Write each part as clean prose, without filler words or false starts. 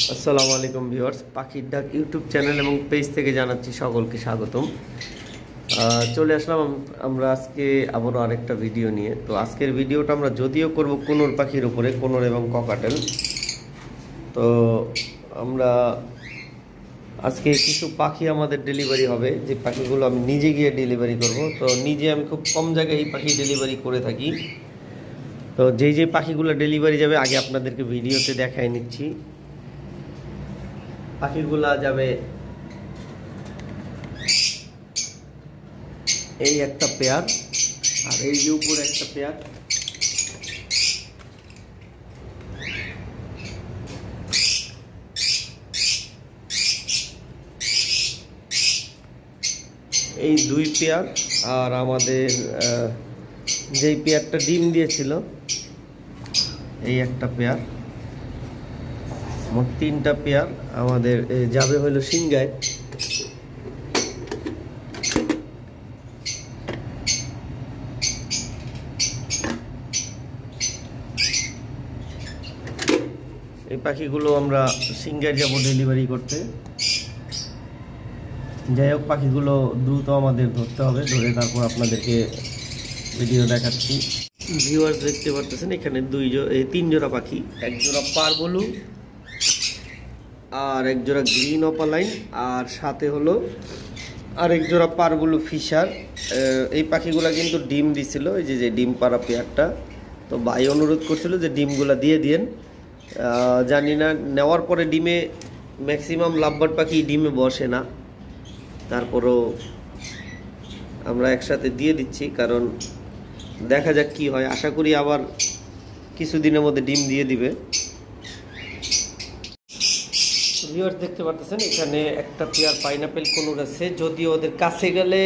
আসসালামু আলাইকুম ভিউয়ার্স, পাখির ডাক ইউটিউব চ্যানেল এবং পেজ থেকে জানাচ্ছি সকলকে স্বাগতম। চলে আসলাম আমরা আজকে আবারও আরেকটা ভিডিও নিয়ে। তো আজকের ভিডিওটা আমরা যদিও করব কোনোর পাখির উপরে, কোনোর এবং ককাটেল। তো আমরা আজকে কিছু পাখি আমাদের ডেলিভারি হবে, যে পাখিগুলো আমি নিজে গিয়ে ডেলিভারি করব। তো নিজে আমি খুব কম জায়গায় এই পাখি ডেলিভারি করে থাকি। তো যেই পাখিগুলো ডেলিভারি যাবে আগে আপনাদেরকে ভিডিওতে দেখাই নিচ্ছি। পাখিগুলা যাবে এই একটা পেয়ার, আর এই যে উপরে একটা পেয়ার। এই দুই পেয়ার, আর আমাদের যেই পেয়ারটা ডিম দিয়েছিল এই একটা পেয়ার। মোট তিনটা পেয়ার আমাদের যাবে হলো সিংগায়। এই পাখিগুলো আমরা সিংগায় যাব ডেলিভারি করতে। যাই হোক, পাখিগুলো দ্রুত আমাদের ধরতে হবে, ধরে তারপর আপনাদেরকে ভিডিও দেখাচ্ছি। ভিউয়ার্স দেখতে পারতেছেন এখানে তিন জোড়া পাখি, এক জোড়া পারবলু, আর এক জোড়া গ্রিন অপালাইন, আর সাথে হলো আরেক জোড়া পারবলু ফিশার। এই পাখিগুলা কিন্তু ডিম দিছিল, এই যে ডিম পাড়া পেয়ারটা। তো ভাই অনুরোধ করছিল যে ডিমগুলা দিয়ে দিয়েন। জানি না, নেওয়ার পরে ডিমে ম্যাক্সিমাম লাভবার্ড পাখি ডিমে বসে না, তারপরও আমরা একসাথে দিয়ে দিচ্ছি, কারণ দেখা যাক কি হয়। আশা করি আবার কিছুদিনের মধ্যে ডিম দিয়ে দিবে। ভিউয়ার্স দেখতে পারতেছেন এখানে একটা পেয়ার পাইনাপেল কোনুর আছে, যদিও ওদের কাছে গেলে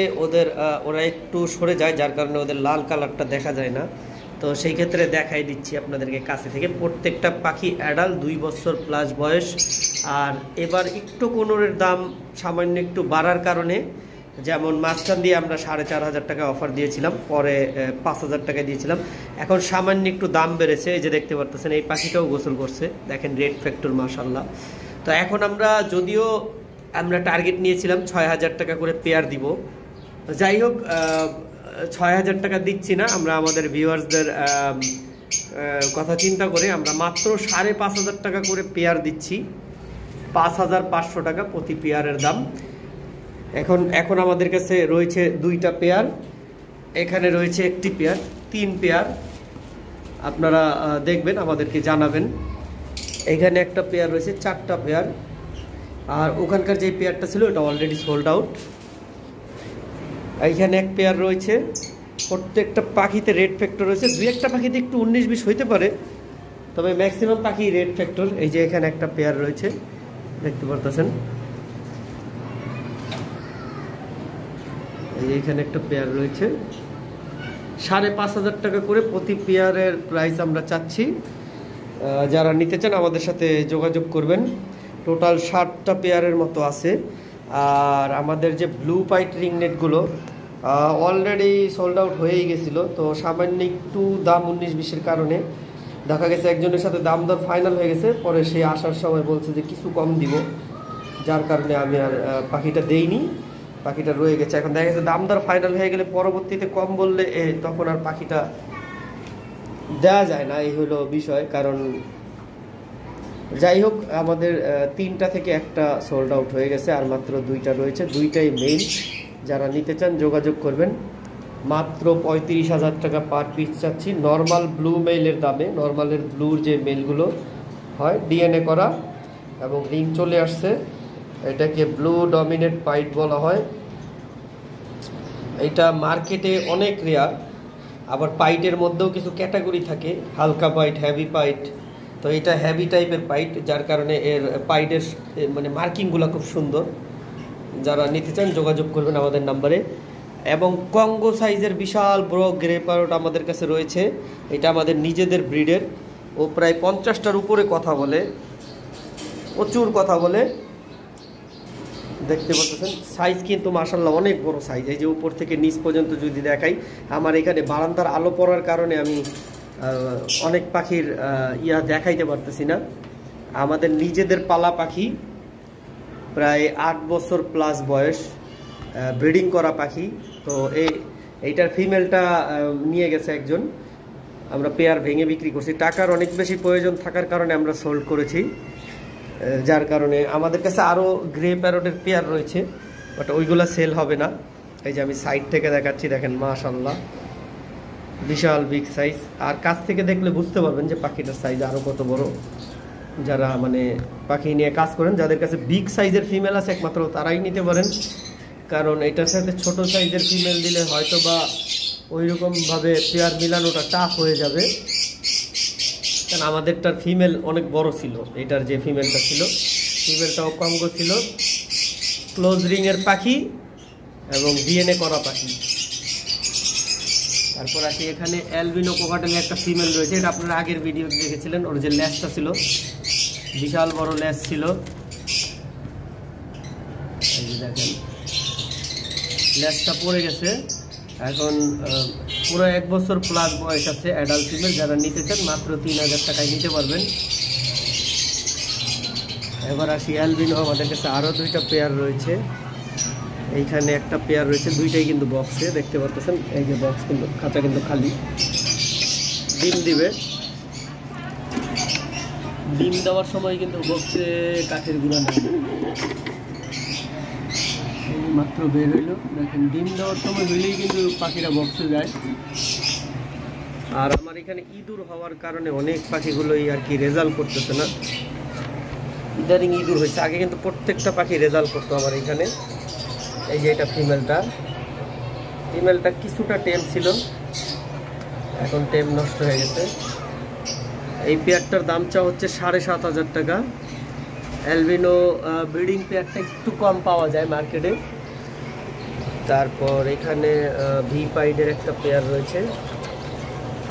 ওরা একটু সরে যায়, যার কারণে ওদের লাল কালারটা দেখা যায় না। তো সেই ক্ষেত্রে দেখাই দিচ্ছি আপনাদেরকে কাছে থেকে। প্রত্যেকটা পাখি অ্যাডাল্ট, 2 বছর প্লাস বয়স। আর এবার একটু কোনুরের দাম সামান্য একটু বাড়ার কারণে, যেমন মাঝখান দিয়ে আমরা 4,500 টাকা অফার দিয়েছিলাম, পরে 5,000 টাকা দিয়েছিলাম, এখন সামান্য একটু দাম বেড়েছে। এই যে দেখতে পারতেছেন এই পাখিটাও গোসল করছে, দেখেন রেড ফ্যাক্টর, মাশাআল্লাহ। তো এখন যদিও আমরা টার্গেট নিয়েছিলাম 6,000 টাকা করে পেয়ার দিব। যাই হোক, 6,000 টাকা দিচ্ছি না আমরা, আমাদের ভিউয়ার্সদের কথা চিন্তা করে আমরা মাত্র 5,500 টাকা করে পেয়ার দিচ্ছি। 5,500 টাকা প্রতি পেয়ারের দাম। এখন আমাদের কাছে রয়েছে 2টা পেয়ার, এখানে রয়েছে একটি পেয়ার, 3 পেয়ার। আপনারা দেখবেন, আমাদেরকে জানাবেন। এখানে একটা পেয়ার রয়েছে, 4টা পেয়ার। আর ওখানকার যে পেয়ারটা ছিল ওটা অলরেডি সোল্ড আউট। এইখানে এক পেয়ার রয়েছে। প্রত্যেকটা পাখিতে রেড ফ্যাক্টর রয়েছে, 2-1টা পাখিতে একটু 19-20 হইতে পারে, তবে ম্যাক্সিমাম পাখি রেড ফ্যাক্টর। এই যে এখানে একটা পেয়ার রয়েছে, দেখতে পারতেছেন। এই যে এখানে একটা পেয়ার রয়েছে। 5,500 টাকা করে প্রতি পেয়ারের প্রাইস আমরা চাচ্ছি। যারা নিতে চান আমাদের সাথে যোগাযোগ করবেন। টোটাল 60টা পেয়ারের মতো আছে। আর আমাদের যে ব্লু পাইট রিং নেটগুলো অলরেডি সোল্ড আউট হয়েই গেছিলো। তো সামান্য একটু দাম 19-20-এর কারণে দেখা গেছে একজনের সাথে দাম দর ফাইনাল হয়ে গেছে, পরে সে আসার সময় বলছে যে কিছু কম দিব, যার কারণে আমি আর পাখিটা দেইনি, পাখিটা রয়ে গেছে। এখন দেখা গেছে দাম দর ফাইনাল হয়ে গেলে পরবর্তীতে কম বললে তখন আর পাখিটা দেওয়া যায় না, এই হলো বিষয়। কারণ যাই হোক, আমাদের 3টা থেকে একটা সোল্ড আউট হয়ে গেছে, আর মাত্র 2টা রয়েছে, 2টাই মেল। যারা নিতে চান যোগাযোগ করবেন। মাত্র 35,000 টাকা পার পিস চাচ্ছি নর্মাল ব্লু মেইলের দামে। নর্মালের ব্লুর যে মেলগুলো হয় ডিএনএ করা এবং রিং চলে আসছে, এটাকে ব্লু ডমিনেট পাইট বলা হয়। এটা মার্কেটে অনেক রেয়ার। আবার পাইটের মধ্যেও কিছু ক্যাটাগরি থাকে, হালকা পাইট, হেভি পাইট। তো এটা হেভি টাইপের পাইট, যার কারণে এর পাইটের মানে মার্কিংগুলো খুব সুন্দর। যারা নিতে চান যোগাযোগ করবেন আমাদের নাম্বারে। এবং কঙ্গো সাইজের বিশাল বড় গ্রে প্যারট আমাদের কাছে রয়েছে। এটা আমাদের নিজেদের ব্রিডের। ও প্রায় 50টার উপরে কথা বলে, প্রচুর কথা বলে। দেখতে পাচ্ছেন সাইজ কিন্তু মাশাআল্লাহ অনেক বড় সাইজ। এই যে উপর থেকে নিচ পর্যন্ত যদি দেখাই, আমার এখানে বারান্দার আলো পড়ার কারণে আমি অনেক পাখির দেখাইতে পারতেছি না। আমাদের নিজেদের পালা পাখি, প্রায় 8 বছর প্লাস বয়স, ব্রিডিং করা পাখি। তো এইটার ফিমেলটা নিয়ে গেছে একজন, আমরা পেয়ার ভেঙে বিক্রি করছি। টাকার অনেক বেশি প্রয়োজন থাকার কারণে আমরা সোল্ড করেছি, যার কারণে আমাদের কাছে আরও গ্রে প্যারটের পেয়ার রয়েছে, বাট ওইগুলা সেল হবে না। এই যে আমি সাইড থেকে দেখাচ্ছি, দেখেন মাশাআল্লাহ বিশাল বিগ সাইজ। আর কাছ থেকে দেখলে বুঝতে পারবেন যে পাখিটার সাইজ আরও কত বড়। যারা মানে পাখি নিয়ে কাজ করেন, যাদের কাছে বিগ সাইজের ফিমেল আছে, একমাত্র তারাই নিতে পারেন, কারণ এটার সাথে ছোট সাইজের ফিমেল দিলে হয়তো বা ওইরকমভাবে পেয়ার মিলানোটা টাফ হয়ে যাবে। কারণ আমাদেরটার ফিমেল অনেক বড় ছিল, এটার যে ফিমেলটা ছিল ফিমেলটাও কম ছিল, ক্লোজ রিংয়ের পাখি এবং ডিএনএ করা পাখি। তারপর আসি এখানে অ্যালবিনো কোকাটেলের একটা ফিমেল রয়েছে, এটা আপনারা আগের ভিডিও দেখেছিলেন। ওর যে ল্যাসটা ছিল, বিশাল বড় ল্যাস ছিল, দেখেন ল্যাসটা পড়ে গেছে। এখন পুরো 1 বছর প্লাস বয়স আছে, অ্যাডাল্ট ফিমেল। যারা নিতে চান মাত্র 3000 টাকায় নিতে পারবেন। এবার আসি অ্যালবিনো, আমাদের কাছে আরও 2টা পেয়ার রয়েছে। এইখানে একটা পেয়ার রয়েছে, 2টাই কিন্তু বক্সে, দেখতে পাচ্ছেন। এই যে বক্স কিন্তু, খাঁচা কিন্তু খালি। ডিম দিবে, ডিম দেওয়ার সময় কিন্তু বক্সে কাঠের গুঁড়া নেই, মাত্র বের হইলো। দেখেন ডিম দেওয়ার সময় হইলেই কিন্তু পাখিরা বক্সে যায়। আর আমার এখানে ইঁদুর হওয়ার কারণে অনেক পাখিগুলোই আর কি রেজাল্ট করতেছে না, ইদারিং ইঁদুর হয়েছে। আগে কিন্তু প্রত্যেকটা পাখি রেজাল্ট করতো আমার এখানে। এই যে এটা ফিমেলটা কিছুটা টেম ছিল, এখন টেম নষ্ট হয়ে গেছে। এই পেয়ারটার দাম চা হচ্ছে 7500 টাকা। অ্যালবিনো ব্রিডিং পেয়ারটা একটু কম পাওয়া যায় মার্কেটে। তারপর এখানে ভি পাইডের একটা পেয়ার রয়েছে,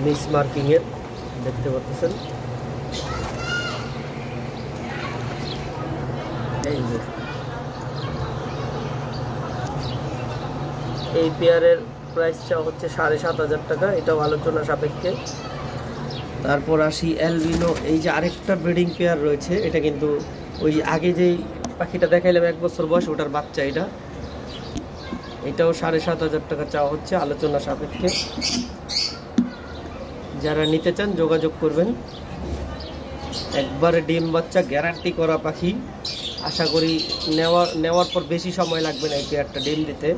মিস মার্কিংয়ের, দেখতে পাচ্ছেন। এই পেয়ারের প্রাইসটা হচ্ছে 7500 টাকা, এটাও আলোচনা সাপেক্ষে। তারপর আসি অ্যালবিনো, এই যে আরেকটা ব্রিডিং পেয়ার রয়েছে, এটা কিন্তু ওই আগে যেই পাখিটা দেখাইলাম 1 বছর বয়স, ওটার বাচ্চা এটাও 7500 টাকা চাওয়া হচ্ছে, আলোচনা সাপেক্ষে। যারা নিতে চান যোগাযোগ করবেন। একবারে ডিম বাচ্চা গ্যারান্টি করা পাখি, আশা করি নেওয়ার পর বেশি সময় লাগবে না এই পেয়ারটা ডিম দিতে।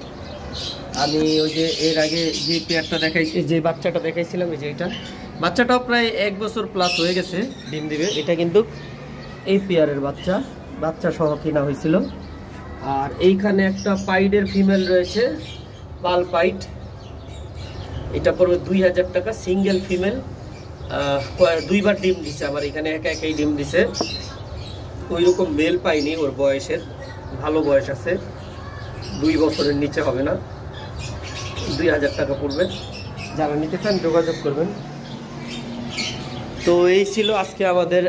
আমি ওই যে এর আগে যে পেয়ারটা দেখাইছি, যে বাচ্চাটা দেখাইছিলাম, এই যে এটা বাচ্চাটাও প্রায় 1 বছর প্লাস হয়ে গেছে, ডিম দিবে। এটা কিন্তু এই পেয়ারের বাচ্চা সহ কিনা হয়েছিল। আর এইখানে একটা পাইডের ফিমেল রয়েছে, পাল পাইড, এটা পড়বে 2000 টাকা, সিঙ্গেল ফিমেল। 2বার ডিম দিছে আমার এখানে, একাই ডিম দিছে। ওইরকম মেল পাইনি, ওর বয়সের ভালো বয়স আছে, 2 বছরের নিচে হবে না। 2000 টাকা পড়বে, যারা নিতে চান যোগাযোগ করবেন। তো এই ছিল আজকে আমাদের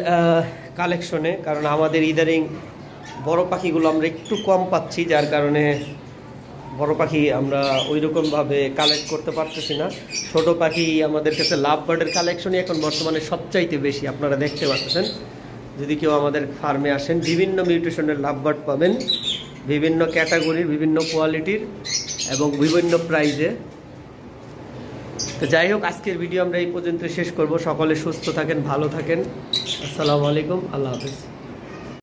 কালেকশনে, কারণ আমাদের ইদারিং বড় পাখিগুলো আমরা একটু কম পাচ্ছি, যার কারণে বড় পাখি আমরা ওইরকমভাবে কালেক্ট করতে পারতেছি না। ছোট পাখি আমাদের কাছে লাভ বার্ডের কালেকশনই এখন বর্তমানে সবচাইতে বেশি, আপনারা দেখতে পাচ্ছেন। যদি কেউ আমাদের ফার্মে আসেন, বিভিন্ন মিউটেশনের লাভ বার্ড পাবেন, বিভিন্ন ক্যাটাগরির, বিভিন্ন কোয়ালিটির এবং বিভিন্ন প্রাইজে। তো যাই হোক, আজকের ভিডিও আমরা এই পর্যন্ত শেষ করব। সকলে সুস্থ থাকেন, ভালো থাকেন। আসসালামু আলাইকুম, আল্লাহ হাফেজ।